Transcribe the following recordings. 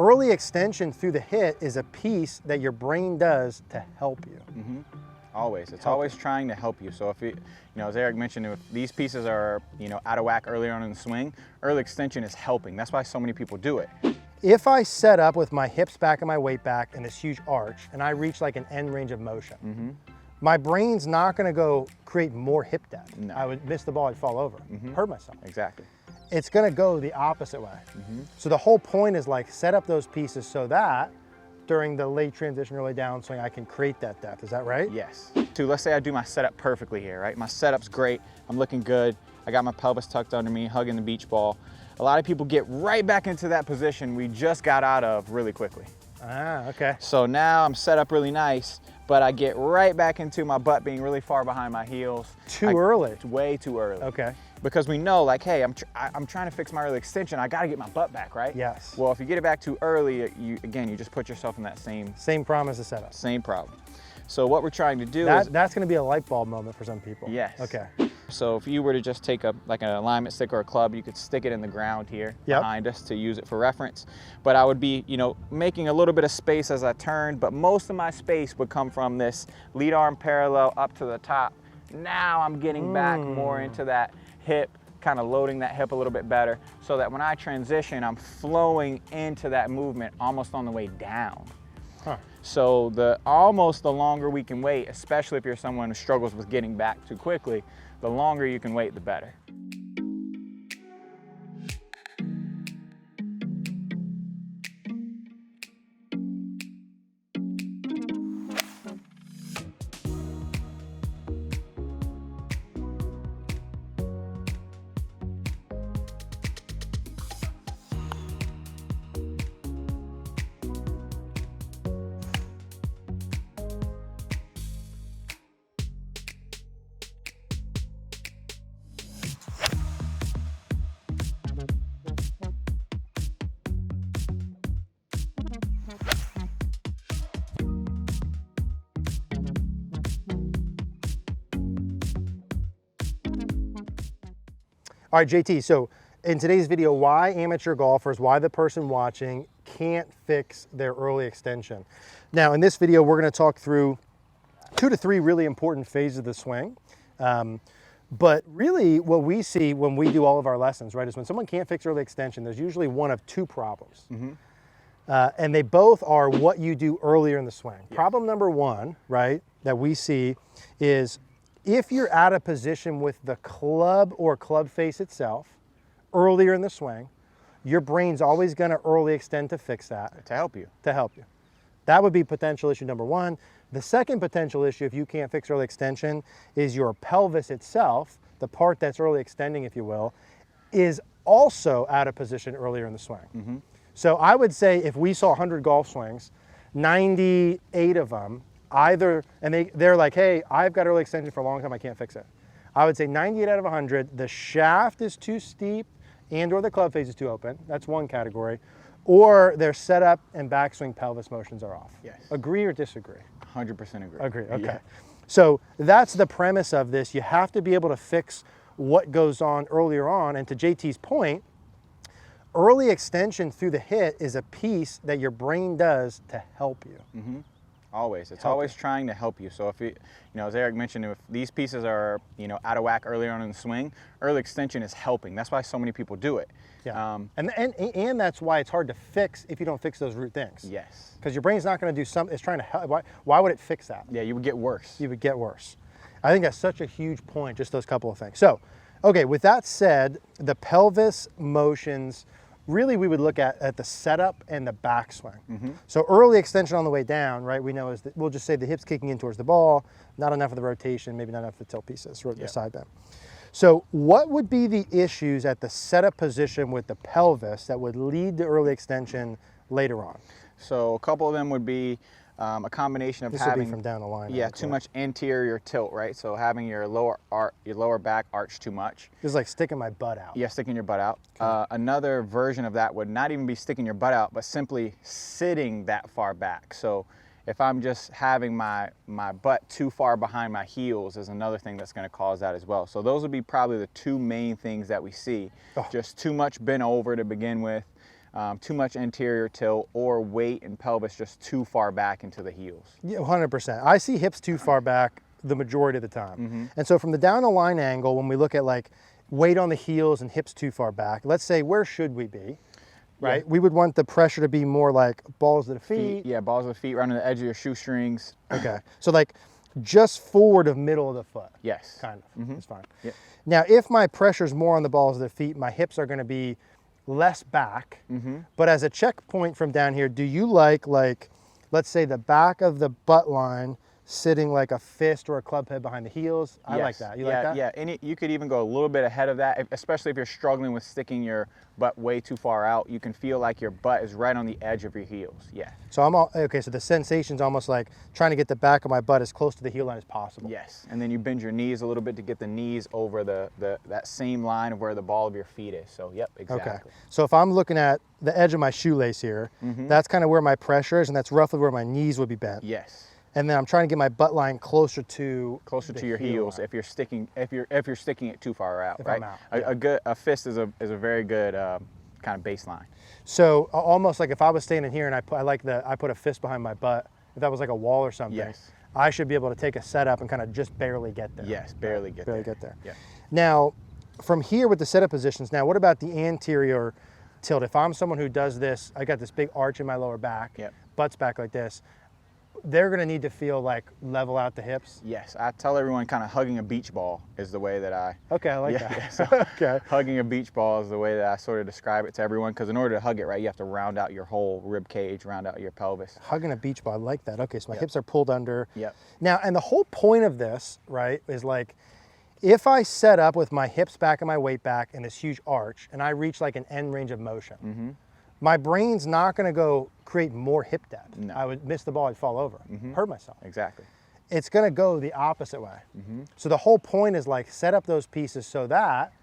early extension through the hit is a piece that your brain does to help you. Always. It's always trying to help you. So if you know, as Eric mentioned, if these pieces are, out of whack earlier on in the swing, early extension is helping. That's why so many people do it. If I set up with my hips back and my weight back and this huge arch, and I reach like an end range of motion, my brain's not gonna go create more hip depth. No. I would miss the ball, I'd fall over, hurt myself. Exactly. It's gonna go the opposite way. So the whole point is like set up those pieces so that during the late transition, early downswing, I can create that depth. Is that right? Yes. So let's say I do my setup perfectly here, right? My setup's great. I'm looking good. I got my pelvis tucked under me, hugging the beach ball. A lot of people get right back into that position we just got out of really quickly. Ah, okay. So now I'm set up really nice, but I get right back into my butt being really far behind my heels. Too early. Way too early. Okay. Because we know, like, hey, I'm trying to fix my early extension. I got to get my butt back, right? Yes. Well, if you get it back too early, you just put yourself in that same problem as the setup. Same problem. So what we're trying to do is that's going to be a light bulb moment for some people. Yes. Okay. So if you were to just take like an alignment stick or a club, you could stick it in the ground here behind us to use it for reference. But I would be, making a little bit of space as I turned, but most of my space would come from this lead arm parallel up to the top. Now I'm getting back more into that hip, kind of loading that hip a little bit better so that when I transition, I'm flowing into that movement almost on the way down. So the longer we can wait, especially if you're someone who struggles with getting back too quickly, the longer you can wait, the better. All right, JT, so in today's video, why amateur golfers, why the person watching can't fix their early extension. Now, in this video, we're gonna talk through 2 to 3 really important phases of the swing. But really what we see when we do all of our lessons, right, is when someone can't fix early extension, there's usually one of 2 problems. And they both are what you do earlier in the swing. Problem number 1, right, that we see is if you're out of position with the club or club face itself earlier in the swing, your brain's always gonna early extend to fix that. To help you. To help you. That would be potential issue number 1. The second potential issue, if you can't fix early extension, is your pelvis itself, the part that's early extending, if you will, is also out of position earlier in the swing. So I would say if we saw 100 golf swings, 98 of them either, and they're like, hey, I've got early extension for a long time, I can't fix it. I would say 98 out of 100, the shaft is too steep and or the club face is too open. That's one category. Or their setup and backswing pelvis motions are off. Yes. Agree or disagree? 100% agree. Agree, okay. Yeah. So that's the premise of this. You have to be able to fix what goes on earlier on. And to JT's point, early extension through the hit is a piece that your brain does to help you. Always. It's always trying to help you. So if you, as Eric mentioned, if these pieces are, out of whack earlier on in the swing, early extension is helping. That's why so many people do it. Yeah. And that's why it's hard to fix if you don't fix those root things. Yes. Because your brain's not going to do something, it's trying to help. Why would it fix that? Yeah, you would get worse. You would get worse. I think that's such a huge point, just those couple of things. So, okay, with that said, the pelvis motions, really we would look at the setup and the backswing. So early extension on the way down, right, we know is that we'll just say the hips kicking in towards the ball, not enough of the rotation, maybe not enough of the tilt pieces, or the side bend. So what would be the issues at the setup position with the pelvis that would lead to early extension later on? So a couple of them would be a combination of having, from down the line. Yeah, too much anterior tilt, right? So having your lower back arch too much. Just like sticking my butt out. Yeah, sticking your butt out. Okay. Another version of that would not even be sticking your butt out, but simply sitting that far back. So if I'm just having my butt too far behind my heels is another thing that's going to cause that as well. So those would be probably the 2 main things that we see. Just too much bent over to begin with. too much anterior tilt, or weight and pelvis just too far back into the heels. Yeah, 100%. I see hips too far back the majority of the time. And so from the down the line angle, when we look at like weight on the heels and hips too far back, let's say, where should we be? Right? Yeah. We would want the pressure to be more like balls of the feet. Yeah, balls of the feet, right on the edge of your shoestrings. Okay. So like just forward of middle of the foot. Yes. Kind of. That's fine. Yep. Now, if my pressure is more on the balls of the feet, my hips are going to be less back. But as a checkpoint from down here, do you like, let's say the back of the butt line sitting like a fist or a club head behind the heels? I like that. You like that? Yeah, and you could even go a little bit ahead of that, especially if you're struggling with sticking your butt way too far out. You can feel like your butt is right on the edge of your heels. Yeah. So okay, so the sensation's almost like trying to get the back of my butt as close to the heel line as possible. Yes, and then you bend your knees a little bit to get the knees over that same line of where the ball of your feet is. So, yep, exactly. Okay. So if I'm looking at the edge of my shoelace here, that's kind of where my pressure is, and that's roughly where my knees would be bent. Yes. And then I'm trying to get my butt line closer to your heels line. if you're sticking it too far out, If right? I'm out, A fist is a very good kind of baseline. So almost like if I was standing here and I put a fist behind my butt, if that was like a wall or something, Yes. I should be able to take a setup and kind of just barely get there. Yes, barely get there. Yeah. Now, from here with the setup positions, now what about the anterior tilt? If I'm someone who does this, I got this big arch in my lower back, Yep. butt's back like this, they're going to need to feel like level out the hips. Yes, I tell everyone kind of hugging a beach ball is the way that I. Okay, I like that. Yeah, so Okay. Hugging a beach ball is the way that I sort of describe it to everyone, because in order to hug it right, you have to round out your whole rib cage, round out your pelvis. Hugging a beach ball, I like that. Okay, so my hips are pulled under. Yep. Now, and the whole point of this, right, is like, if I set up with my hips back and my weight back and this huge arch, and I reach like an end range of motion, my brain's not going to go create more hip depth. No. I would miss the ball, I'd fall over, hurt myself. Exactly. It's going to go the opposite way. So the whole point is like set up those pieces so that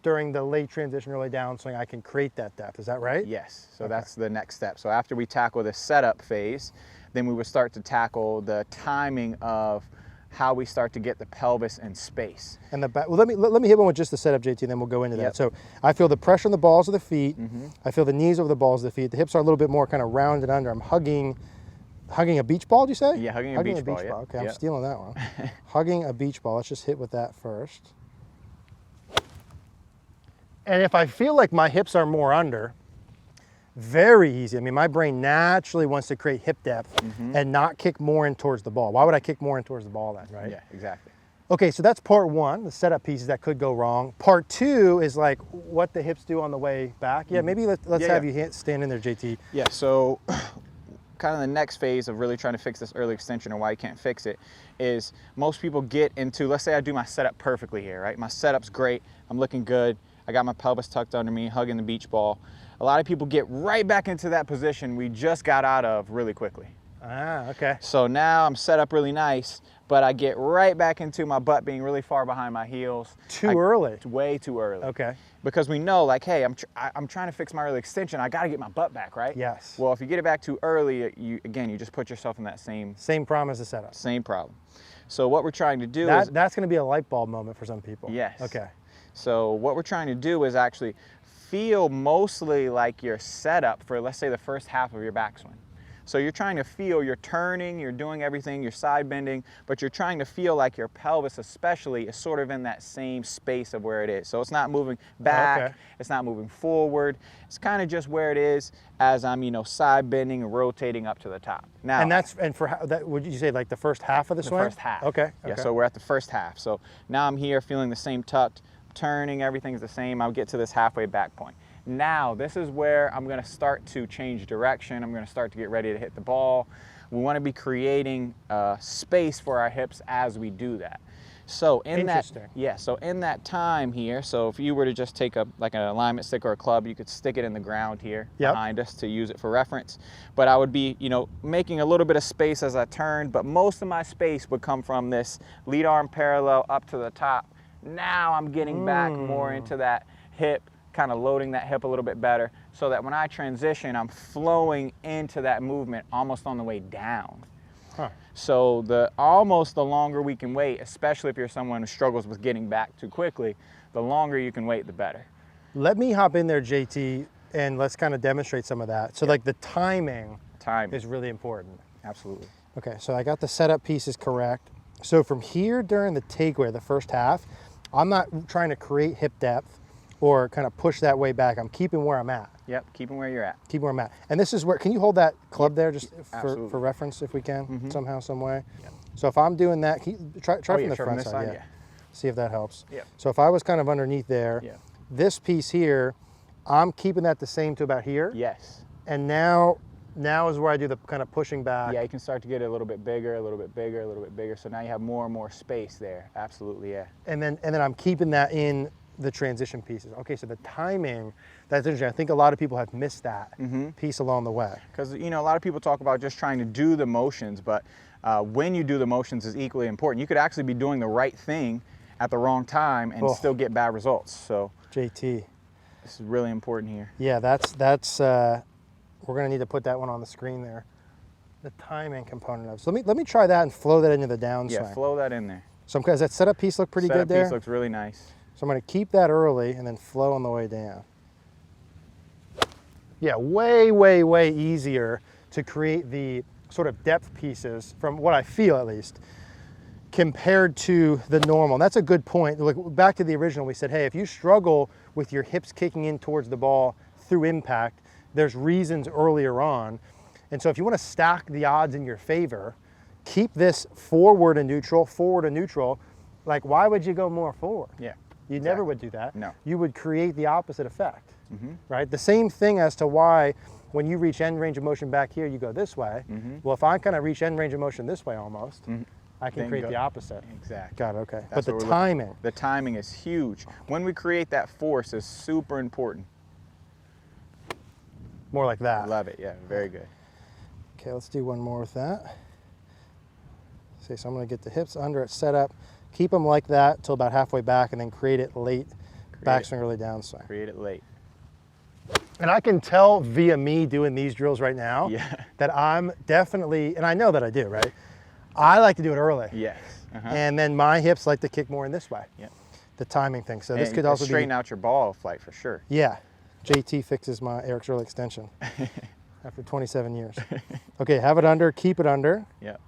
during the late transition, early downswing, I can create that depth. Is that right? Yes. So that's the next step. So after we tackle the setup phase, then we would start to tackle the timing of how we start to get the pelvis in space. And the back. Well, let me hit one with just the setup, JT, and then we'll go into that. So I feel the pressure on the balls of the feet. I feel the knees over the balls of the feet. The hips are a little bit more kind of rounded under. I'm hugging a beach ball. Did you say? Yeah, hugging a beach ball. Okay, I'm stealing that one. Hugging a beach ball. Let's just hit with that first. And if I feel like my hips are more under, very easy. I mean, my brain naturally wants to create hip depth and not kick more in towards the ball. Why would I kick more in towards the ball then, right? Yeah, exactly. Okay, so that's part one, the setup pieces that could go wrong. Part two is like what the hips do on the way back. Yeah, maybe let's have you stand in there, JT. Yeah, so kind of the next phase of really trying to fix this early extension, or why you can't fix it, is most people get into, let's say I do my setup perfectly here, right? My setup's great, I'm looking good, I got my pelvis tucked under me, hugging the beach ball. A lot of people get right back into that position we just got out of really quickly. Ah, okay. So now I'm set up really nice, but I get right back into my butt being really far behind my heels. Too early. Way too early. Okay. Because we know, like, hey, I'm trying to fix my early extension. I got to get my butt back, right? Yes. Well, if you get it back too early, you just put yourself in that same problem as the setup. Same problem. So what we're trying to do is that's going to be a light bulb moment for some people. Yes. Okay. So what we're trying to do is actually feel mostly like your setup for, let's say, the first half of your backswing. So you're trying to feel, you're turning, you're doing everything, you're side bending, but you're trying to feel like your pelvis especially is sort of in that same space of where it is. So it's not moving back, it's not moving forward, it's kind of just where it is as I'm, side bending and rotating up to the top. Now, and for how, that, would you say like the first half of the swing? The first half. Okay. Yeah, so we're at the first half. So now I'm here feeling the same tucked, turning, everything's the same. I'll get to this halfway back point. Now, this is where I'm going to start to change direction. I'm going to start to get ready to hit the ball. We want to be creating space for our hips as we do that. So in that time here, so if you were to just take an alignment stick or a club, you could stick it in the ground here behind us to use it for reference. But I would be, making a little bit of space as I turn, but most of my space would come from this lead arm parallel up to the top. Now I'm getting back more into that hip, kind of loading that hip a little bit better, so that when I transition, I'm flowing into that movement almost on the way down. So the longer we can wait, especially if you're someone who struggles with getting back too quickly, the longer you can wait, the better. Let me hop in there, JT. and let's kind of demonstrate some of that. So like the timing is really important. Absolutely. Okay, so I got the setup pieces correct. So from here during the takeaway, the first half, I'm not trying to create hip depth or kind of push that way back. I'm keeping where I'm at. Yep, keeping where you're at. Keep where I'm at. And this is where, can you hold that club there just for reference if we can, somehow, some way? Yep. So if I'm doing that, try from the front side, yeah. See if that helps. Yep. So if I was kind of underneath there, this piece here, I'm keeping that the same to about here. Yes. And now is where I do the kind of pushing back. Yeah, you can start to get it a little bit bigger, a little bit bigger, a little bit bigger. So now you have more and more space there. Absolutely, yeah. And then I'm keeping that in the transition pieces. Okay, so the timing, that's interesting. I think a lot of people have missed that piece along the way. Because, you know, a lot of people talk about just trying to do the motions, but when you do the motions is equally important. You could actually be doing the right thing at the wrong time and still get bad results. So JT, this is really important here. Yeah, that's we're gonna need to put that one on the screen there. The timing component of it. So let me try that and flow that into the downswing. Yeah, flow that in there. So does that setup piece look pretty good there? Setup piece looks really nice. So I'm gonna keep that early and then flow on the way down. Yeah, way, way, way easier to create the sort of depth pieces, from what I feel at least, compared to the normal. And that's a good point. Look, back to the original, we said, hey, if you struggle with your hips kicking in towards the ball through impact, there's reasons earlier on. And so if you want to stack the odds in your favor, keep this forward and neutral. Like, why would you go more forward? Yeah. You never would do that. No. You would create the opposite effect, right? The same thing as to why when you reach end range of motion back here, you go this way. Well, if I kind of reach end range of motion this way almost, I can create the opposite. Exactly. Got it, okay. That's but the timing. The timing is huge. When we create that force is super important. More like that. Love it, yeah, very good. Okay, let's do one more with that. See, so I'm gonna get the hips under it set up, keep them like that till about halfway back, and then create it late, backswing, early downswing. Create it late. And I can tell via me doing these drills right now that I'm definitely, and I know that I do, right? I like to do it early. Yes. And then my hips like to kick more in this way. Yep. The timing thing. So this could also straighten out your ball flight for sure. Yeah. JT fixes my Eric's early extension after 27 years. Okay, have it under, keep it under. Yep.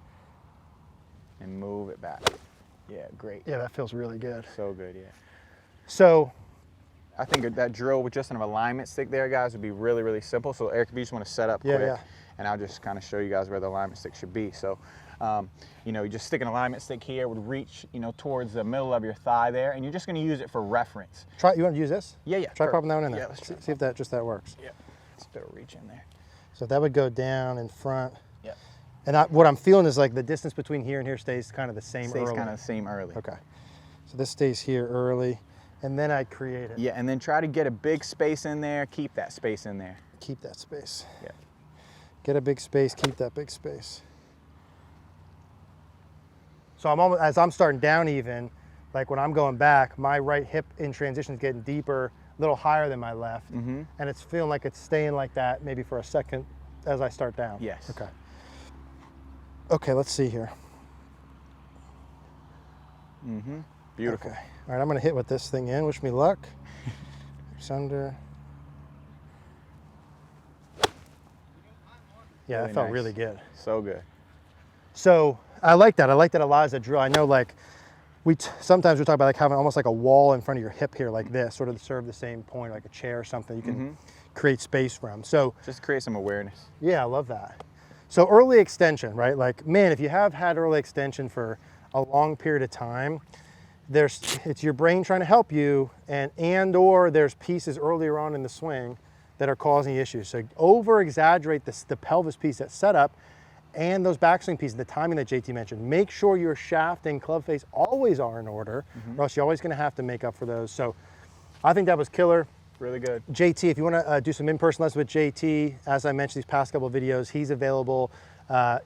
And move it back. Yeah, great. Yeah, that feels really good. So good, yeah. So I think that drill with just an alignment stick there, guys, would be really, really simple. So Eric, if you just want to set up quick, and I'll just kind of show you guys where the alignment stick should be. So, you know, you just stick an alignment stick here, would reach, you know, towards the middle of your thigh there, and you're just going to use it for reference. You want to use this? Yeah. Try popping that one in there. Yeah, let's see if that works. Yeah. Still reach in there. So that would go down in front. Yeah. And what I'm feeling is like the distance between here and here stays kind of the same early. Stays kind of the same early. Okay. So this stays here early, and then I create it. Yeah, and then try to get a big space in there. Keep that space in there. Keep that space. Yeah. Get a big space, keep that big space. So I'm almost, as I'm starting down even, like when I'm going back, my right hip in transition is getting deeper, a little higher than my left. And it's feeling like it's staying like that maybe for a second as I start down. Yes. Okay. Okay, let's see here. Beautiful. Okay. All right, I'm gonna hit with this thing in. Wish me luck. It's under. Yeah, that felt really good. So good. So I like that. I like that a lot as a drill. I know, like sometimes we talk about like having almost like a wall in front of your hip here, like this, sort of to serve the same point, like a chair or something you can create space from. So just create some awareness. Yeah, I love that. So early extension, right? Like, man, if you have had early extension for a long period of time, it's your brain trying to help you, or there's pieces earlier on in the swing that are causing issues. So over exaggerate the pelvis piece that's set up and those backswing pieces, the timing that JT mentioned. Make sure your shaft and club face always are in order, or else you're always gonna have to make up for those. So I think that was killer. Really good. JT, if you wanna do some in-person lessons with JT, as I mentioned these past couple of videos, he's available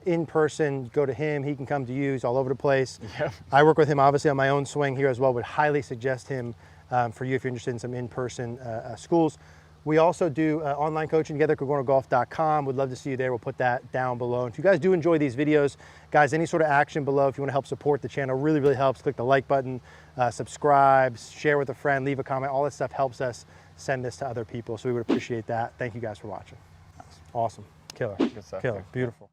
in person. Go to him, he can come to you, he's all over the place. Yep. I work with him obviously on my own swing here as well, would highly suggest him for you if you're interested in some in-person schools. We also do online coaching together, CogornoGolf.com. Would love to see you there. We'll put that down below. If you guys do enjoy these videos, guys, any sort of action below, if you want to help support the channel, really, really helps. Click the like button, subscribe, share with a friend, leave a comment. All that stuff helps us send this to other people. So we would appreciate that. Thank you guys for watching. Awesome. Killer. Good stuff. Killer. Beautiful.